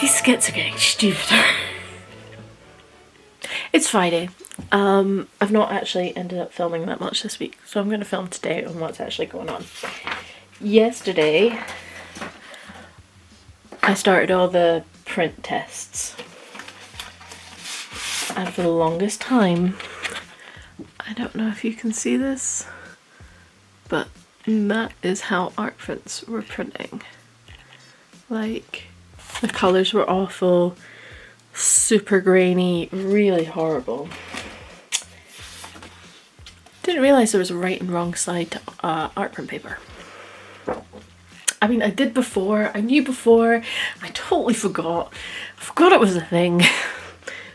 These skits are getting stupider. It's Friday. I've not actually ended up filming that much this week, so I'm going to film today on what's actually going on. Yesterday, I started all the print tests, and for the longest time, I don't know if you can see this, but that is how art prints were printing. Like, the colours were awful, super grainy, really horrible. Didn't realise there was a right and wrong side to art print paper. I mean, I did before, I knew before, I totally forgot. I forgot it was a thing.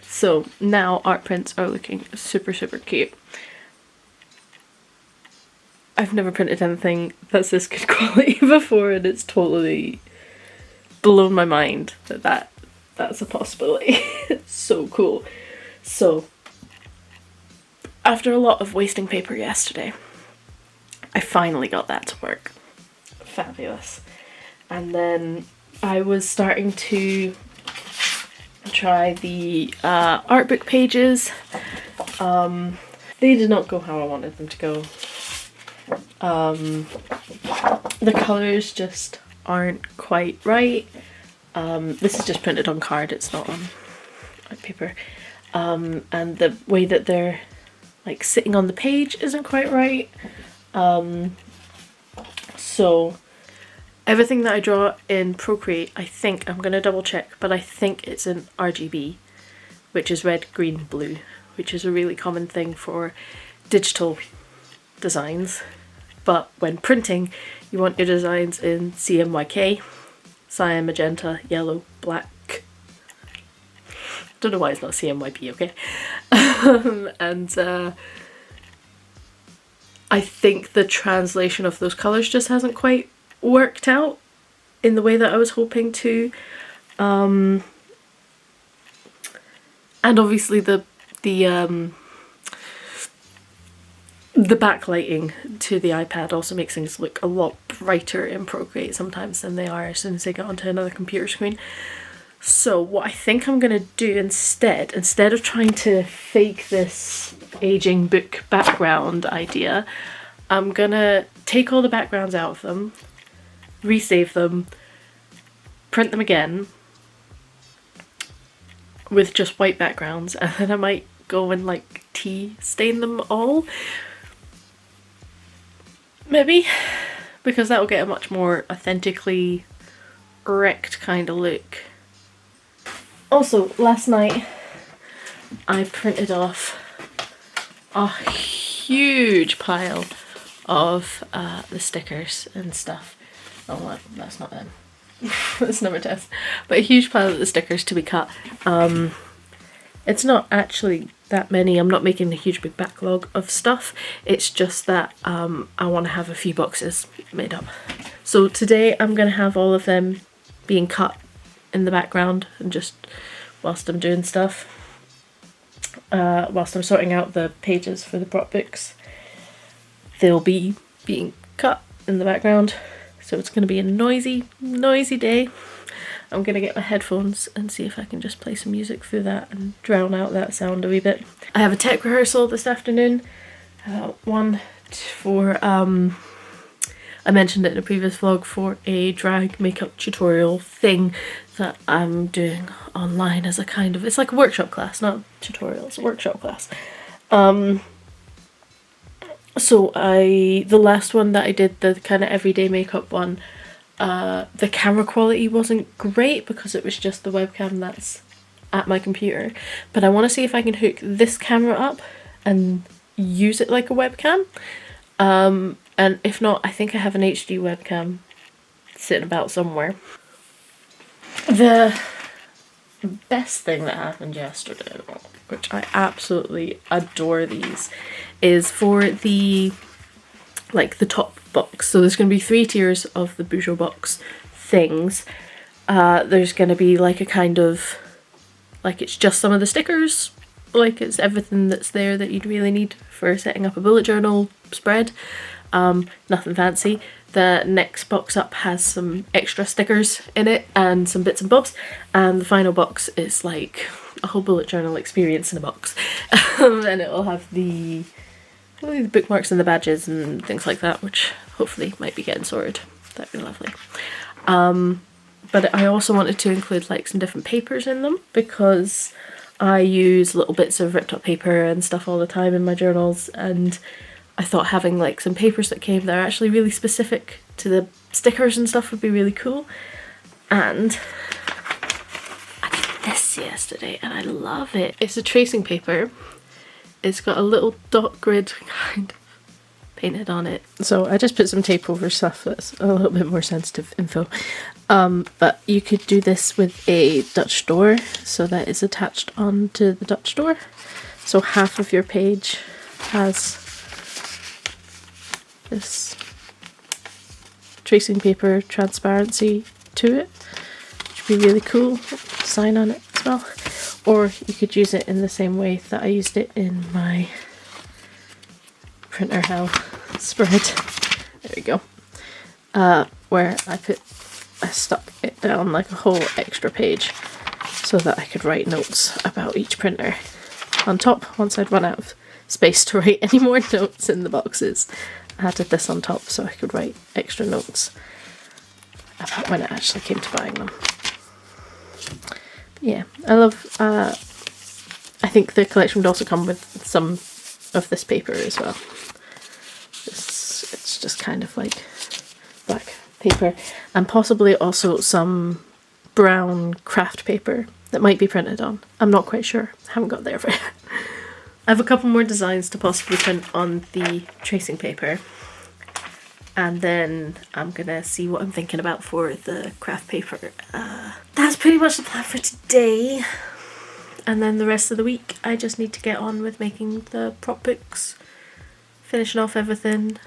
So now art prints are looking super, super cute. I've never printed anything that's this good quality before, and it's totally blown my mind that that's a possibility. It's so cool. So, after a lot of wasting paper yesterday, I finally got that to work. Fabulous. And then I was starting to try the art book pages. They did not go how I wanted them to go. The colours just aren't quite right. This is just printed on card, it's not on art paper. And the way that they're like sitting on the page isn't quite right. So everything that I draw in Procreate, I think, I'm going to double check, but I think it's in RGB, which is red, green, blue, which is a really common thing for digital designs. But when printing, you want your designs in CMYK, cyan, magenta, yellow, black. Don't know why it's not CMYP, okay? And I think the translation of those colours just hasn't quite worked out in the way that I was hoping to. And obviously the backlighting to the iPad also makes things look a lot brighter in Procreate sometimes than they are as soon as they get onto another computer screen. So what I think I'm going to do instead of trying to fake this aging book background idea, I'm going to take all the backgrounds out of them, resave them, print them again with just white backgrounds, and then I might go and like tea stain them all. Maybe, because that will get a much more authentically wrecked kind of look. Also, last night I printed off a huge pile of the stickers and stuff. Oh, that's not them. That's number test. But a huge pile of the stickers to be cut. It's not actually that many. I'm not making a huge big backlog of stuff. It's just that I want to have a few boxes made up. So today I'm going to have all of them being cut in the background, and just whilst I'm doing stuff, whilst I'm sorting out the pages for the prop books, they'll be being cut in the background. So it's going to be a noisy day. I'm going to get my headphones and see if I can just play some music through that and drown out that sound a wee bit. I have a tech rehearsal this afternoon. One for, I mentioned it in a previous vlog, for a drag makeup tutorial thing that I'm doing online as a kind of, it's like a workshop class, not a tutorial, it's a workshop class. So the last one that I did, the kind of everyday makeup one, the camera quality wasn't great because it was just the webcam that's at my computer. But I want to see if I can hook this camera up and use it like a webcam. And if not, I think I have an HD webcam sitting about somewhere. The best thing that happened yesterday, which I absolutely adore these, is for the top box. So there's going to be 3 tiers of the Bujo box things. There's going to be like a kind of, like it's just some of the stickers, like it's everything that's there that you'd really need for setting up a bullet journal spread. Nothing fancy. The next box up has some extra stickers in it and some bits and bobs, and the final box is like a whole bullet journal experience in a box. And it'll have the bookmarks and the badges and things like that, which hopefully might be getting sorted. That'd be lovely. But I also wanted to include like some different papers in them, because I use little bits of ripped up paper and stuff all the time in my journals, and I thought having like some papers that came that are actually really specific to the stickers and stuff would be really cool. And I did this yesterday and I love it. It's a tracing paper. It's got a little dot grid kind of painted on it. So I just put some tape over stuff that's a little bit more sensitive info. But you could do this with a Dutch door, so that is attached onto the Dutch door. So half of your page has this tracing paper transparency to it, which would be really cool. Sign on it as well. Or you could use it in the same way that I used it in my printer hell spread. There we go. Where I stuck it down like a whole extra page so that I could write notes about each printer on top once I'd run out of space to write any more notes in the boxes. I added this on top so I could write extra notes about when it actually came to buying them. Yeah, I love, I think the collection would also come with some of this paper as well. It's just kind of like black paper, and possibly also some brown craft paper that might be printed on. I'm not quite sure, I haven't got there yet. I have a couple more designs to possibly print on the tracing paper, and then I'm gonna see what I'm thinking about for the craft paper. That's pretty much the plan for today, and then the rest of the week I just need to get on with making the prop books, finishing off everything.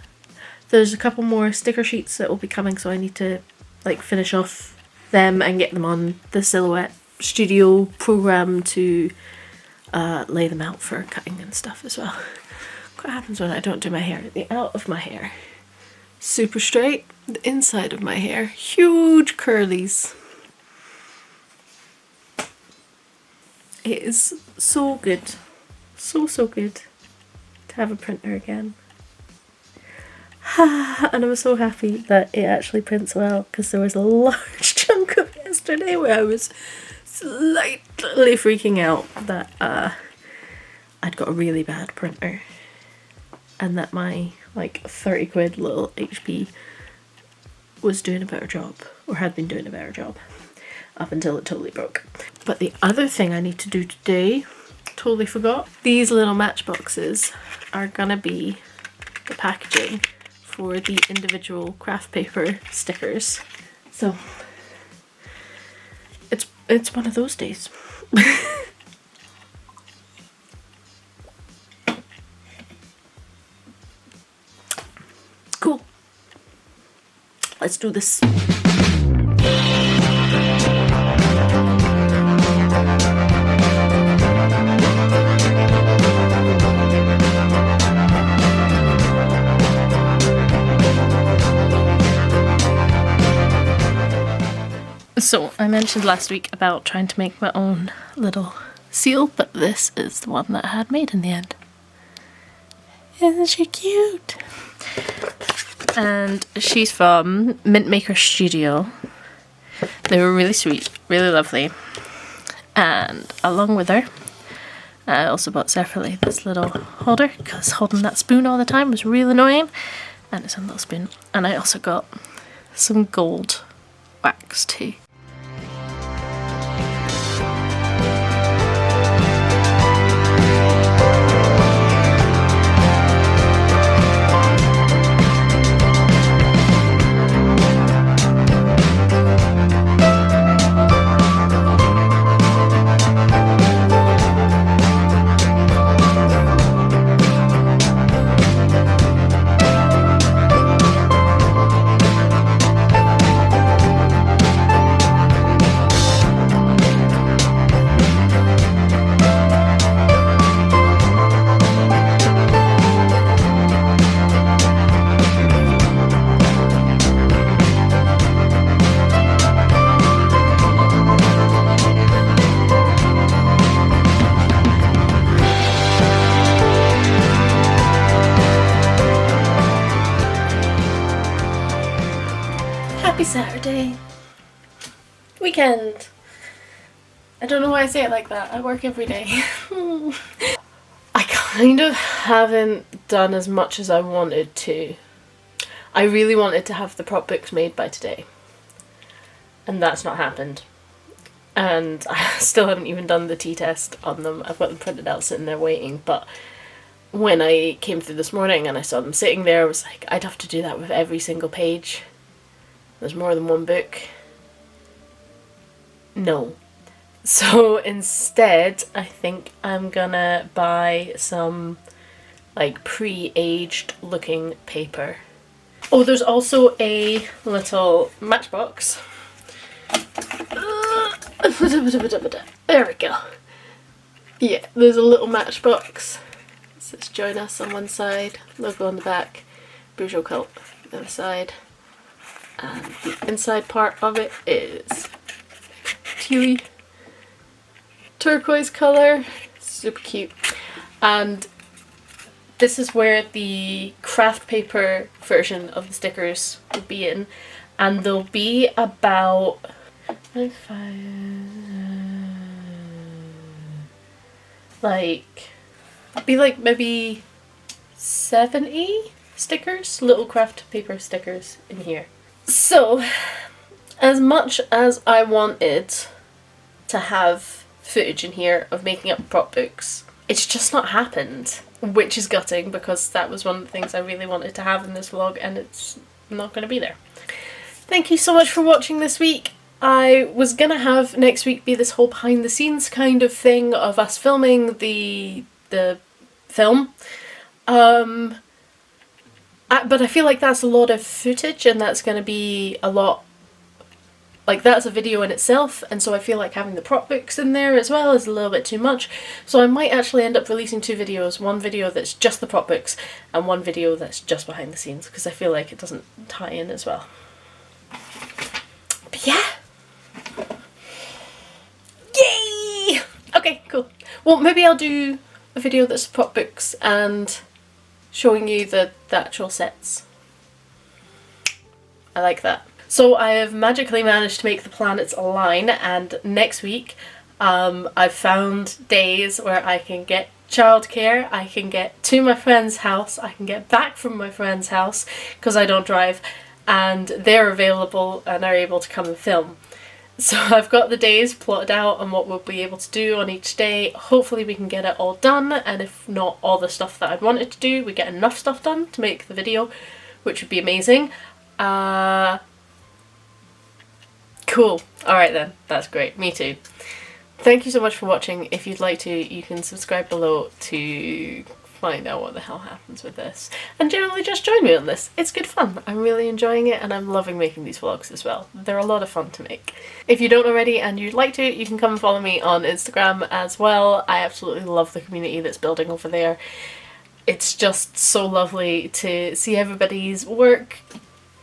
There's a couple more sticker sheets that will be coming, so I need to like finish off them and get them on the Silhouette Studio program to lay them out for cutting and stuff as well. What happens when I don't do my hair? The out of my hair, super straight. The inside of my hair, huge curlies. It is so good. So good to have a printer again. And I was so happy that it actually prints well, because there was a large chunk of yesterday where I was slightly freaking out that I'd got a really bad printer and that my like 30 quid little HP was doing a better job, or had been doing a better job, up until it totally broke. But the other thing I need to do today, totally forgot, these little matchboxes are gonna be the packaging for the individual craft paper stickers. So it's one of those days. Cool. Let's do this. So I mentioned last week about trying to make my own little seal, but this is the one that I had made in the end. Isn't she cute? And she's from Mint Maker Studio. They were really sweet, really lovely. And along with her, I also bought separately this little holder, because holding that spoon all the time was really annoying. And it's a little spoon. And I also got some gold wax too. day. Weekend. I don't know why I say it like that. I work every day. I kind of haven't done as much as I wanted to. I really wanted to have the prop books made by today. And that's not happened. And I still haven't even done the t-test on them. I've got them printed out sitting there waiting, but when I came through this morning and I saw them sitting there, I was like, I'd have to do that with every single page. There's more than one book. No. So instead, I think I'm gonna buy some like pre-aged looking paper. Oh, there's also a little matchbox. There we go. Yeah, there's a little matchbox. It says join us on one side, logo on the back, Bourgeois Cult on the other side. And the inside part of it is tealy turquoise colour. Super cute. And this is where the craft paper version of the stickers will be in. And they'll be about like maybe 70 stickers, little craft paper stickers in here. So, as much as I wanted to have footage in here of making up prop books, it's just not happened, which is gutting because that was one of the things I really wanted to have in this vlog and it's not going to be there. Thank you so much for watching this week. I was gonna have next week be this whole behind the scenes kind of thing of us filming the film. But I feel like that's a lot of footage and that's going to be a lot, like that's a video in itself, and so I feel like having the prop books in there as well is a little bit too much. So I might actually end up releasing two videos, one video that's just the prop books and one video that's just behind the scenes, because I feel like it doesn't tie in as well. But yeah. Yay! Okay, cool. Well, maybe I'll do a video that's prop books and showing you the actual sets. I like that. So I have magically managed to make the planets align, and next week I've found days where I can get childcare, I can get to my friend's house, I can get back from my friend's house because I don't drive, and they're available and are able to come and film. So I've got the days plotted out and what we'll be able to do on each day. Hopefully we can get it all done, and if not all the stuff that I'd wanted to do, we get enough stuff done to make the video, which would be amazing. Cool. Alright then, that's great. Me too. Thank you so much for watching. If you'd like to, you can subscribe below to find out what the hell happens with this. And generally just join me on this. It's good fun. I'm really enjoying it and I'm loving making these vlogs as well. They're a lot of fun to make. If you don't already and you'd like to, you can come and follow me on Instagram as well. I absolutely love the community that's building over there. It's just so lovely to see everybody's work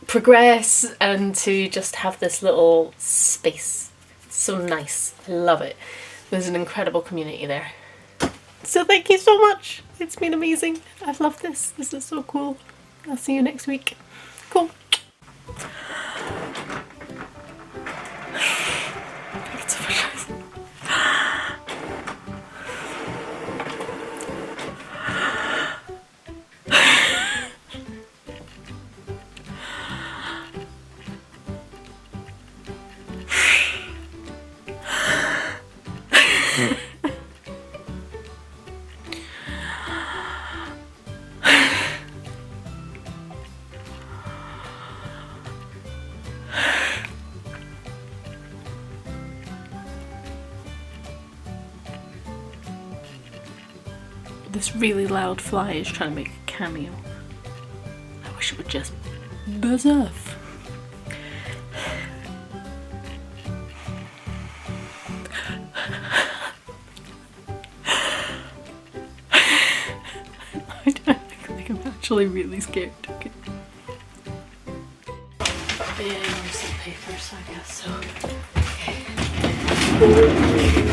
progress and to just have this little space. It's so nice. I love it. There's an incredible community there. So thank you so much. It's been amazing. I've loved this. This is so cool. I'll see you next week. Cool. It's so much nice. This really loud fly is trying to make a cameo. I wish it would just buzz off. I think I'm actually really scared. Okay. Yeah, there's some paper, so I guess so. Okay.